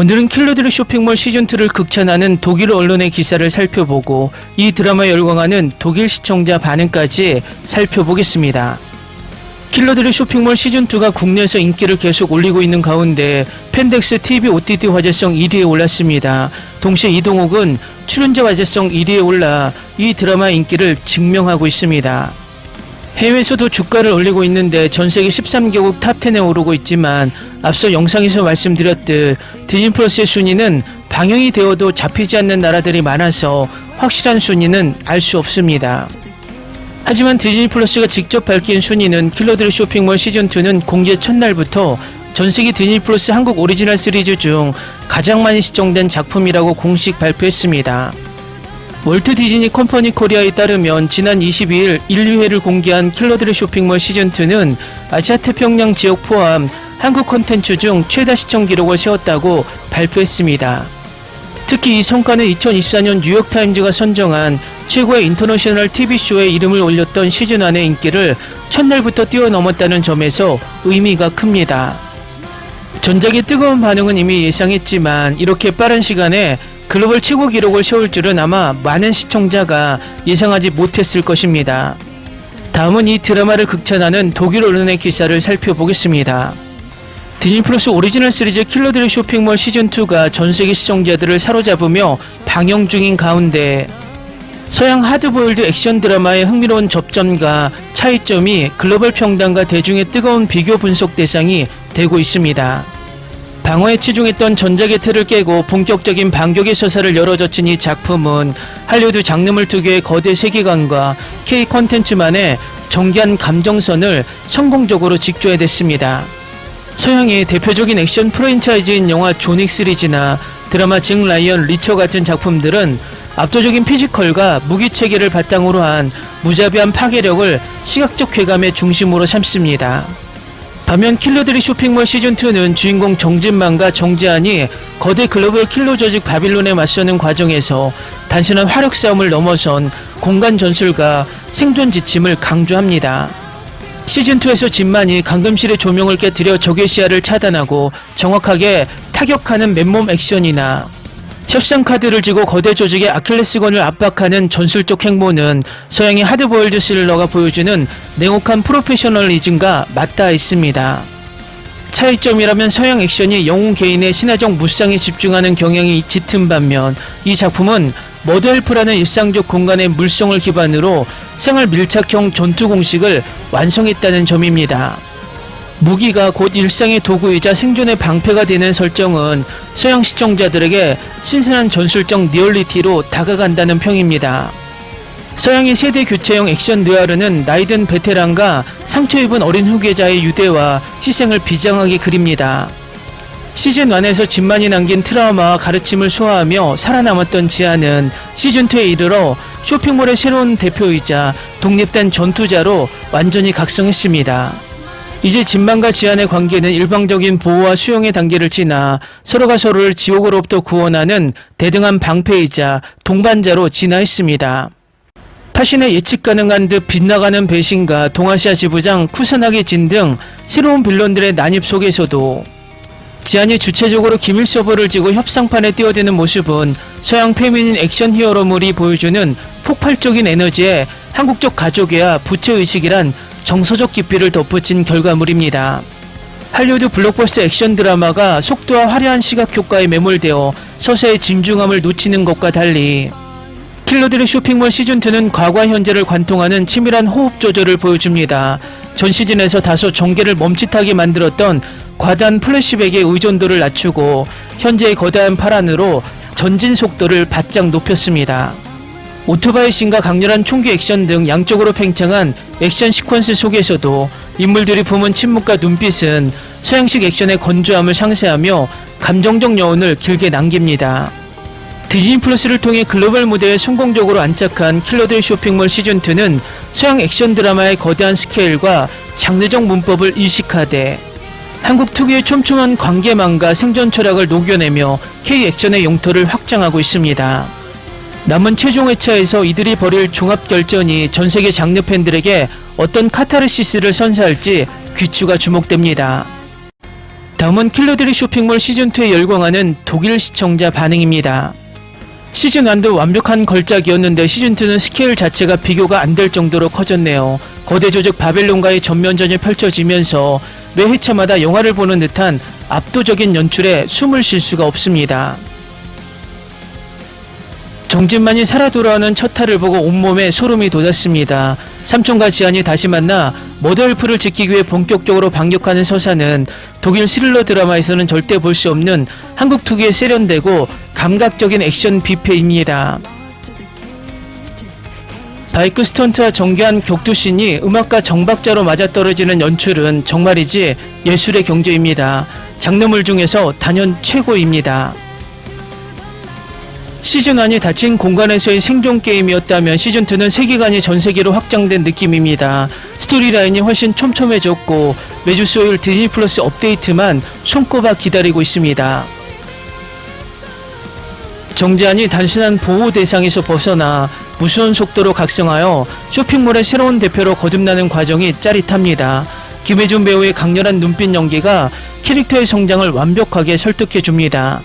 오늘은 킬러들의 쇼핑몰 시즌2를 극찬하는 독일 언론의 기사를 살펴보고 이 드라마에 열광하는 독일 시청자 반응까지 살펴보겠습니다. 킬러들의 쇼핑몰 시즌2가 국내에서 인기를 계속 올리고 있는 가운데 펜덱스 TV OTT 화제성 1위에 올랐습니다. 동시에 이동욱은 출연자 화제성 1위에 올라 이 드라마의 인기를 증명하고 있습니다. 해외에서도 주가를 올리고 있는데 전세계 13개국 탑10에 오르고 있지만 앞서 영상에서 말씀드렸듯 디즈니 플러스의 순위는 방영이 되어도 잡히지 않는 나라들이 많아서 확실한 순위는 알 수 없습니다. 하지만 디즈니 플러스가 직접 밝힌 순위는 킬러들의 쇼핑몰 시즌2는 공개 첫날부터 전세계 디즈니 플러스 한국 오리지널 시리즈 중 가장 많이 시청된 작품이라고 공식 발표했습니다. 월트 디즈니 컴퍼니 코리아에 따르면 지난 22일 1, 2회를 공개한 킬러들의 쇼핑몰 시즌2는 아시아 태평양 지역 포함 한국 콘텐츠 중 최다 시청 기록을 세웠다고 발표했습니다. 특히 이 성과는 2024년 뉴욕타임즈가 선정한 최고의 인터내셔널 TV쇼에 이름을 올렸던 시즌1의 인기를 첫날부터 뛰어넘었다는 점에서 의미가 큽니다. 전작의 뜨거운 반응은 이미 예상했지만 이렇게 빠른 시간에 글로벌 최고 기록을 세울 줄은 아마 많은 시청자가 예상하지 못했을 것입니다. 다음은 이 드라마를 극찬하는 독일 언론의 기사를 살펴보겠습니다. 디즈니 플러스 오리지널 시리즈 킬러들의 쇼핑몰 시즌2가 전세계 시청자들을 사로잡으며 방영 중인 가운데 서양 하드보일드 액션 드라마의 흥미로운 접점과 차이점이 글로벌 평단과 대중의 뜨거운 비교 분석 대상이 되고 있습니다. 방어에 치중했던 전작의 틀을 깨고 본격적인 반격의 서사를 열어젖힌 이 작품은 할리우드 장르물 특유의 거대 세계관과 K 콘텐츠만의 정교한 감정선을 성공적으로 직조해냈습니다. 서양의 대표적인 액션 프랜차이즈인 영화 존윅 시리즈나 드라마 잭 라이언 리처 같은 작품들은 압도적인 피지컬과 무기 체계를 바탕으로 한 무자비한 파괴력을 시각적 쾌감의 중심으로 삼습니다. 반면 킬러들의 쇼핑몰 시즌2는 주인공 정진만과 정재한이 거대 글로벌 킬러 조직 바빌론에 맞서는 과정에서 단순한 화력 싸움을 넘어선 공간 전술과 생존 지침을 강조합니다. 시즌2에서 진만이 감금실의 조명을 깨뜨려 적의 시야를 차단하고 정확하게 타격하는 맨몸 액션이나 협상 카드를 쥐고 거대 조직의 아킬레스건을 압박하는 전술적 행보는 서양의 하드보일드 스릴러가 보여주는 냉혹한 프로페셔널리즘과 맞닿아 있습니다. 차이점이라면 서양 액션이 영웅 개인의 신화적 무쌍에 집중하는 경향이 짙은 반면 이 작품은 머드헬프라는 일상적 공간의 물성을 기반으로 생활 밀착형 전투 공식을 완성했다는 점입니다. 무기가 곧 일상의 도구이자 생존의 방패가 되는 설정은 서양 시청자들에게 신선한 전술적 리얼리티로 다가간다는 평입니다. 서양의 세대 교체형 액션 느와르는 나이든 베테랑과 상처 입은 어린 후계자의 유대와 희생을 비장하게 그립니다. 시즌1에서 진만이 남긴 트라우마와 가르침을 소화하며 살아남았던 지안은 시즌2에 이르러 쇼핑몰의 새로운 대표이자 독립된 전투자로 완전히 각성했습니다. 이제 진만과 지안의 관계는 일방적인 보호와 수용의 단계를 지나 서로가 서로를 지옥으로부터 구원하는 대등한 방패이자 동반자로 진화했습니다. 타신의 예측 가능한 듯 빗나가는 배신과 동아시아 지부장 쿠사나기 진 등 새로운 빌런들의 난입 속에서도 지안이 주체적으로 기밀 서버를 쥐고 협상판에 뛰어드는 모습은 서양 페미닌 액션 히어로물이 보여주는 폭발적인 에너지에 한국적 가족애와 부채의식이란 정서적 깊이를 덧붙인 결과물입니다. 할리우드 블록버스터 액션 드라마가 속도와 화려한 시각 효과에 매몰되어 서사의 진중함을 놓치는 것과 달리 킬러들의 쇼핑몰 시즌2는 과거와 현재를 관통하는 치밀한 호흡 조절을 보여줍니다. 전 시즌에서 다소 전개를 멈칫하게 만들었던 과다한 플래시백의 의존도를 낮추고 현재의 거대한 파란으로 전진 속도를 바짝 높였습니다. 오토바이 씬과 강렬한 총기 액션 등 양쪽으로 팽창한 액션 시퀀스 속에서도 인물들이 품은 침묵과 눈빛은 서양식 액션의 건조함을 상쇄하며 감정적 여운을 길게 남깁니다. 디즈니 플러스를 통해 글로벌 무대에 성공적으로 안착한 킬러들의 쇼핑몰 시즌2는 서양 액션 드라마의 거대한 스케일과 장르적 문법을 일식하되 한국 특유의 촘촘한 관계망과 생존 철학을 녹여내며 K 액션의 용토를 확장하고 있습니다. 남은 최종 회차에서 이들이 벌일 종합결전이 전세계 장르 팬들에게 어떤 카타르시스를 선사할지 귀추가 주목됩니다. 다음은 킬러들이 쇼핑몰 시즌2에 열광하는 독일 시청자 반응입니다. 시즌1도 완벽한 걸작이었는데 시즌2는 스케일 자체가 비교가 안 될 정도로 커졌네요. 거대 조직 바벨론과의 전면전이 펼쳐지면서 매 회차마다 영화를 보는 듯한 압도적인 연출에 숨을 쉴 수가 없습니다. 정진만이 살아 돌아오는 첫 탈을 보고 온몸에 소름이 돋았습니다. 삼촌과 지안이 다시 만나 머더엘프를 지키기 위해 본격적으로 반격하는 서사는 독일 스릴러 드라마에서는 절대 볼 수 없는 한국 특유의 세련되고 감각적인 액션 뷔페입니다. 바이크 스턴트와 정교한 격투씬이 음악과 정박자로 맞아떨어지는 연출은 정말이지 예술의 경지입니다. 장르물 중에서 단연 최고입니다. 시즌1이 닫힌 공간에서의 생존 게임이었다면 시즌2는 세계관이 전세계로 확장된 느낌입니다. 스토리라인이 훨씬 촘촘해졌고 매주 수요일 디즈니 플러스 업데이트만 손꼽아 기다리고 있습니다. 정지안이 단순한 보호 대상에서 벗어나 무수한 속도로 각성하여 쇼핑몰의 새로운 대표로 거듭나는 과정이 짜릿합니다. 김혜준 배우의 강렬한 눈빛 연기가 캐릭터의 성장을 완벽하게 설득해줍니다.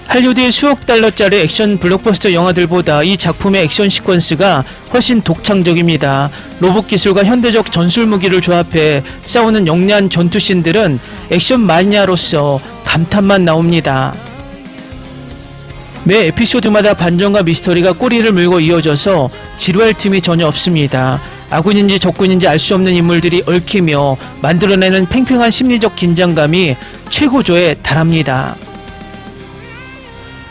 할리우드의 수억 달러짜리 액션 블록버스터 영화들보다 이 작품의 액션 시퀀스가 훨씬 독창적입니다. 로봇 기술과 현대적 전술 무기를 조합해 싸우는 영리한 전투씬들은 액션 마니아로서 감탄만 나옵니다. 매 에피소드마다 반전과 미스터리가 꼬리를 물고 이어져서 지루할 틈이 전혀 없습니다. 아군인지 적군인지 알 수 없는 인물들이 얽히며 만들어내는 팽팽한 심리적 긴장감이 최고조에 달합니다.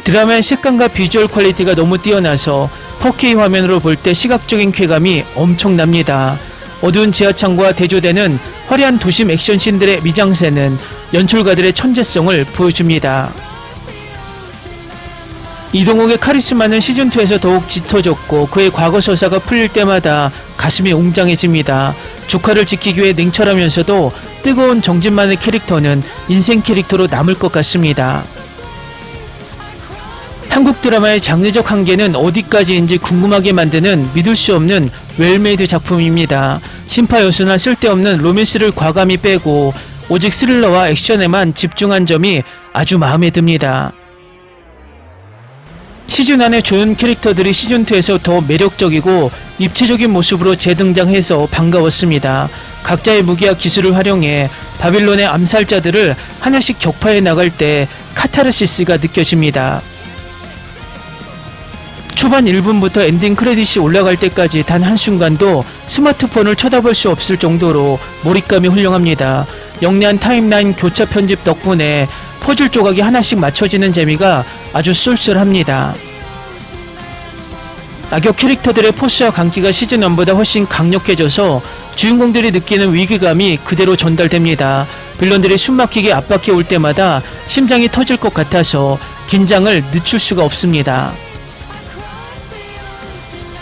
드라마의 색감과 비주얼 퀄리티가 너무 뛰어나서 4K 화면으로 볼 때 시각적인 쾌감이 엄청납니다. 어두운 지하창고와 대조되는 화려한 도심 액션씬들의 미장센은 연출가들의 천재성을 보여줍니다. 이동욱의 카리스마는 시즌2에서 더욱 짙어졌고 그의 과거 서사가 풀릴 때마다 가슴이 웅장해집니다. 조카를 지키기 위해 냉철하면서도 뜨거운 정진만의 캐릭터는 인생 캐릭터로 남을 것 같습니다. 한국 드라마의 장르적 한계는 어디까지인지 궁금하게 만드는 믿을 수 없는 웰메이드 작품입니다. 심파 요소나 쓸데없는 로맨스를 과감히 빼고 오직 스릴러와 액션에만 집중한 점이 아주 마음에 듭니다. 시즌 안의 좋은 캐릭터들이 시즌2에서 더 매력적이고 입체적인 모습으로 재등장해서 반가웠습니다. 각자의 무기와 기술을 활용해 바빌론의 암살자들을 하나씩 격파해 나갈 때 카타르시스가 느껴집니다. 초반 1분부터 엔딩 크레딧이 올라갈 때까지 단 한순간도 스마트폰을 쳐다볼 수 없을 정도로 몰입감이 훌륭합니다. 영리한 타임라인 교차 편집 덕분에 퍼즐 조각이 하나씩 맞춰지는 재미가 아주 쏠쏠합니다. 악역 캐릭터들의 포스와 강기가 시즌1보다 훨씬 강력해져서 주인공들이 느끼는 위기감이 그대로 전달됩니다. 빌런들이 숨막히게 압박해 올 때마다 심장이 터질 것 같아서 긴장을 늦출 수가 없습니다.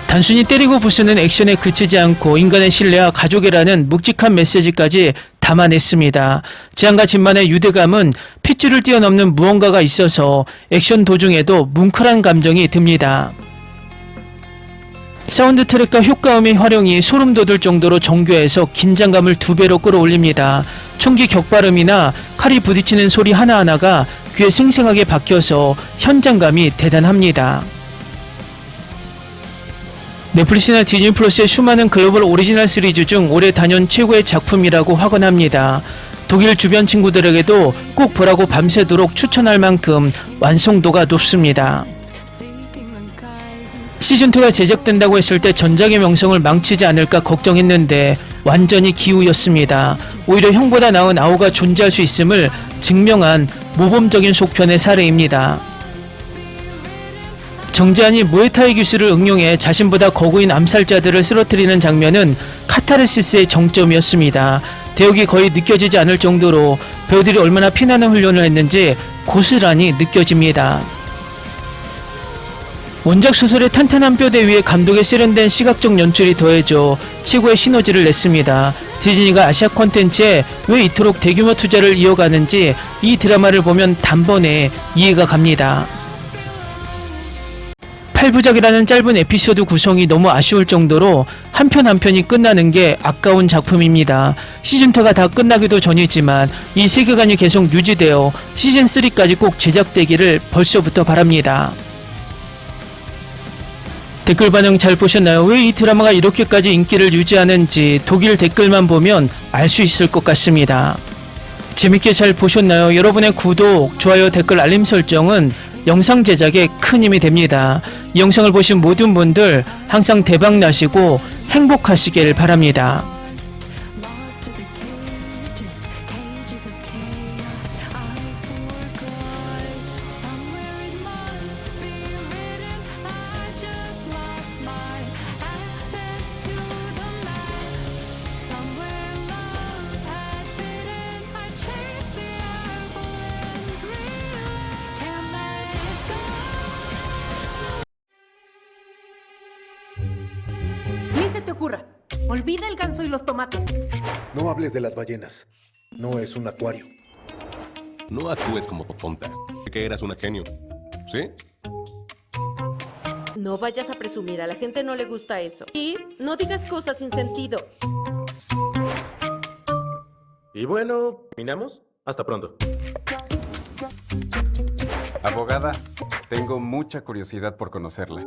단순히 때리고 부수는 액션에 그치지 않고 인간의 신뢰와 가족이라는 묵직한 메시지까지 담아냈습니다. 지안과 진만의 유대감은 핏줄을 뛰어넘는 무언가가 있어서 액션 도중에도 뭉클한 감정이 듭니다. 사운드 트랙과 효과음의 활용이 소름 돋을 정도로 정교해서 긴장감을 2배로 끌어올립니다. 총기 격발음이나 칼이 부딪히는 소리 하나하나가 귀에 생생하게 박혀서 현장감이 대단합니다. 넷플릭스나 디즈니 플러스의 수많은 글로벌 오리지널 시리즈 중 올해 단연 최고의 작품이라고 확언합니다. 독일 주변 친구들에게도 꼭 보라고 밤새도록 추천할 만큼 완성도가 높습니다. 시즌2가 제작된다고 했을 때 전작의 명성을 망치지 않을까 걱정했는데 완전히 기우였습니다. 오히려 형보다 나은 아오가 존재할 수 있음을 증명한 모범적인 속편의 사례입니다. 정지안이 무에타이 기술을 응용해 자신보다 거구인 암살자들을 쓰러뜨리는 장면은 카타르시스의 정점이었습니다. 대역이 거의 느껴지지 않을 정도로 배우들이 얼마나 피나는 훈련을 했는지 고스란히 느껴집니다. 원작 소설의 탄탄한 뼈대 위에 감독의 세련된 시각적 연출이 더해져 최고의 시너지를 냈습니다. 디즈니가 아시아 콘텐츠에 왜 이토록 대규모 투자를 이어가는지 이 드라마를 보면 단번에 이해가 갑니다. 8부작이라는 짧은 에피소드 구성이 너무 아쉬울 정도로 한 편 한 편이 끝나는 게 아까운 작품입니다. 시즌2가 다 끝나기도 전이지만 이 세계관이 계속 유지되어 시즌3까지 꼭 제작되기를 벌써부터 바랍니다. 댓글 반응 잘 보셨나요? 왜 이 드라마가 이렇게까지 인기를 유지하는지 독일 댓글만 보면 알 수 있을 것 같습니다. 재밌게 잘 보셨나요? 여러분의 구독, 좋아요, 댓글, 알림 설정은 영상 제작에 큰 힘이 됩니다. 이 영상을 보신 모든 분들 항상 대박 나시고 행복하시길 바랍니다. Ni se te ocurra. Olvida el ganso y los tomates. No hables de las ballenas. No es un acuario. No actúes como tonta. Que eras una genio. ¿Sí? No vayas a presumir, a la gente no le gusta eso. Y no digas cosas sin sentido. Y bueno, ¿terminamos? Hasta pronto. Abogada, tengo mucha curiosidad por conocerla.